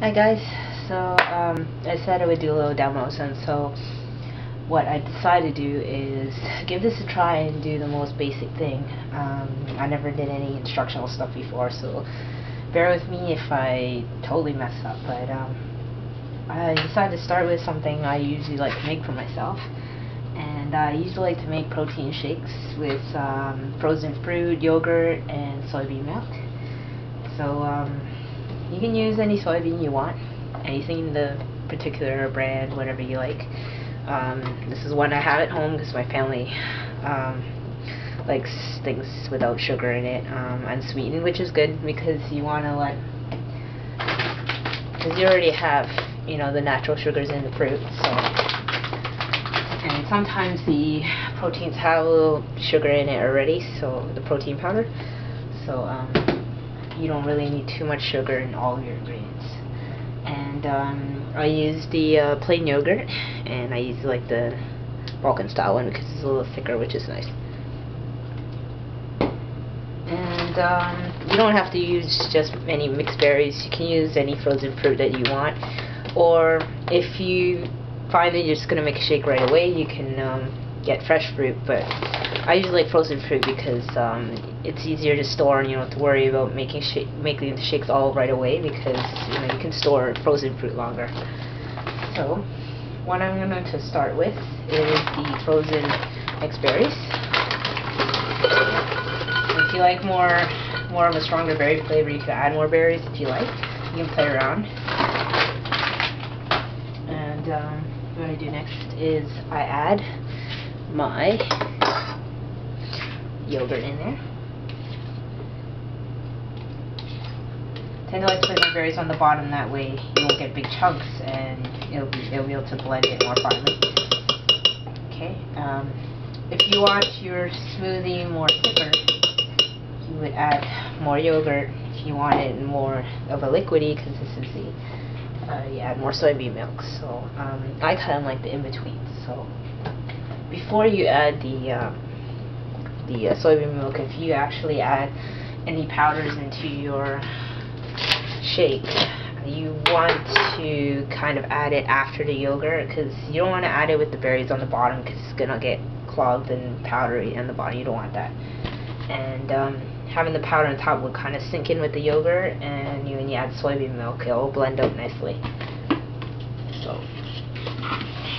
Hi guys, so I said I would do a little demos, and so what I decided to do is give this a try and do the most basic thing. I never did any instructional stuff before, so bear with me if I totally mess up, but I decided to start with something I usually like to make for myself, and I usually like to make protein shakes with frozen fruit, yogurt, and soybean milk. So you can use any soybean you want, anything in the particular brand, whatever you like. This is one I have at home because my family likes things without sugar in it, unsweetened, which is good because you want to because you already have, you know, the natural sugars in the fruit. So, and sometimes the proteins have a little sugar in it already, so the protein powder. So you don't really need too much sugar in all of your ingredients. And I use the plain yogurt, and I use like the Balkan style one because it's a little thicker, which is nice. And you don't have to use just any mixed berries. You can use any frozen fruit that you want, or if you find that you're just going to make a shake right away, you can get fresh fruit, but I usually like frozen fruit because it's easier to store, and you don't have to worry about making the shakes all right away, because you know you can store frozen fruit longer. So what I'm going to start with is the frozen mixed berries. If you like more of a stronger berry flavor, you can add more berries if you like. You can play around. And what I do next is I add my yogurt in there. I tend to like to put my berries on the bottom, that way you won't get big chunks and it'll be able to blend it more finely. Okay. If you want your smoothie more thicker, you would add more yogurt. If you want it more of a liquidy, because this is the you add more soybean milk. So I kind of like the in-between. So before you add the soybean milk, if you actually add any powders into your shake, you want to kind of add it after the yogurt, because you don't want to add it with the berries on the bottom, because it's gonna get clogged and powdery on the bottom. You don't want that. And having the powder on top will kind of sink in with the yogurt, and when you add soybean milk, it'll blend out nicely. So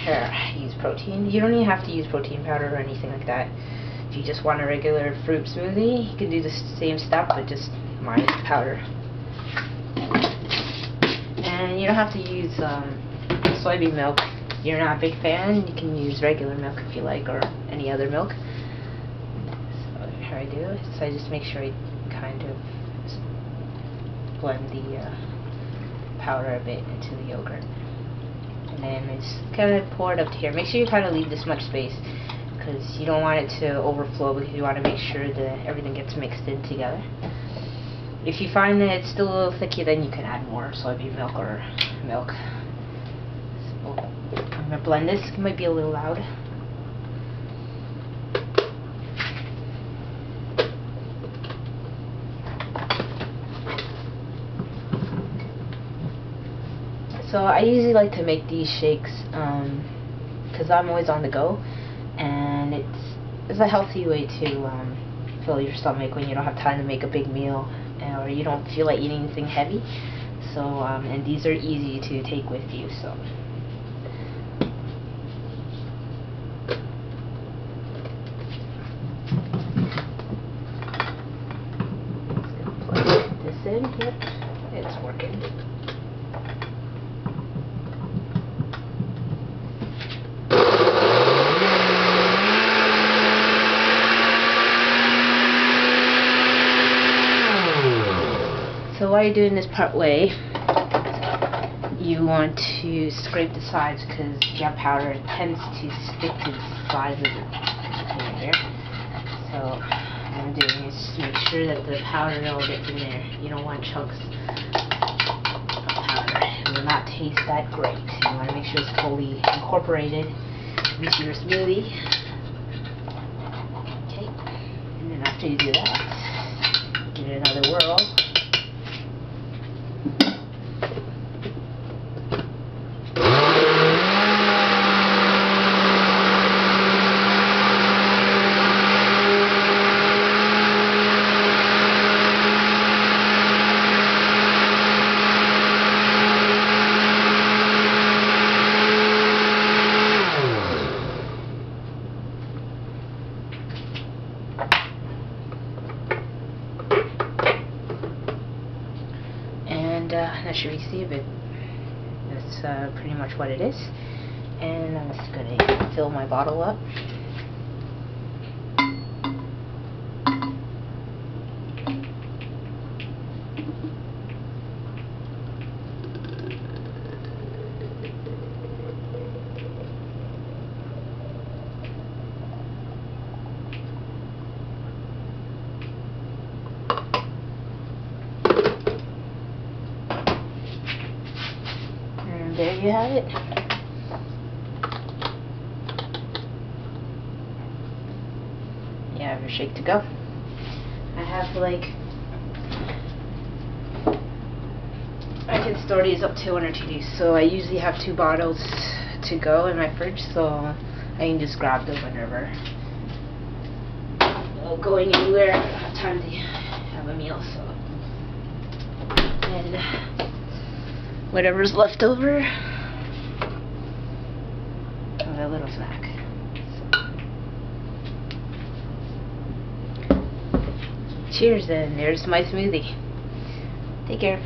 here, I use protein. You don't even have to use protein powder or anything like that. If you just want a regular fruit smoothie, you can do the same step, but just minus the powder. And you don't have to use soybean milk. If you're not a big fan, you can use regular milk if you like, or any other milk. So here I do. So I just make sure I kind of blend the powder a bit into the yogurt. And then I just kind of pour it up to here. Make sure you kind of leave this much space, because you don't want it to overflow, because you want to make sure that everything gets mixed in together. If you find that it's still a little thicky, then you can add more soybean milk or milk. So I'm going to blend this. It might be a little loud. So I usually like to make these shakes because I'm always on the go, and it's a healthy way to fill your stomach when you don't have time to make a big meal, or you don't feel like eating anything heavy. So and these are easy to take with you. So just gonna plug this in. Yep, it's working. So while you're doing this part way, you want to scrape the sides, because if you have powder, it tends to stick to the sides of the container here. So what I'm doing is just make sure that the powder all gets in there. You don't want chunks of powder. It will not taste that great. You want to make sure it's fully incorporated into your smoothie. Okay, and then after you do that, give it another whirl. that should receive it. That's pretty much what it is. And I'm just going to fill my bottle up. And there you have it. You have your shake to go. I have I can store these up to 1 or 2 days, so I usually have 2 bottles to go in my fridge, so I can just grab them whenever I'm going anywhere. I don't have time to have a meal, so. And whatever's left over, a little snack. Cheers, and there's my smoothie. Take care.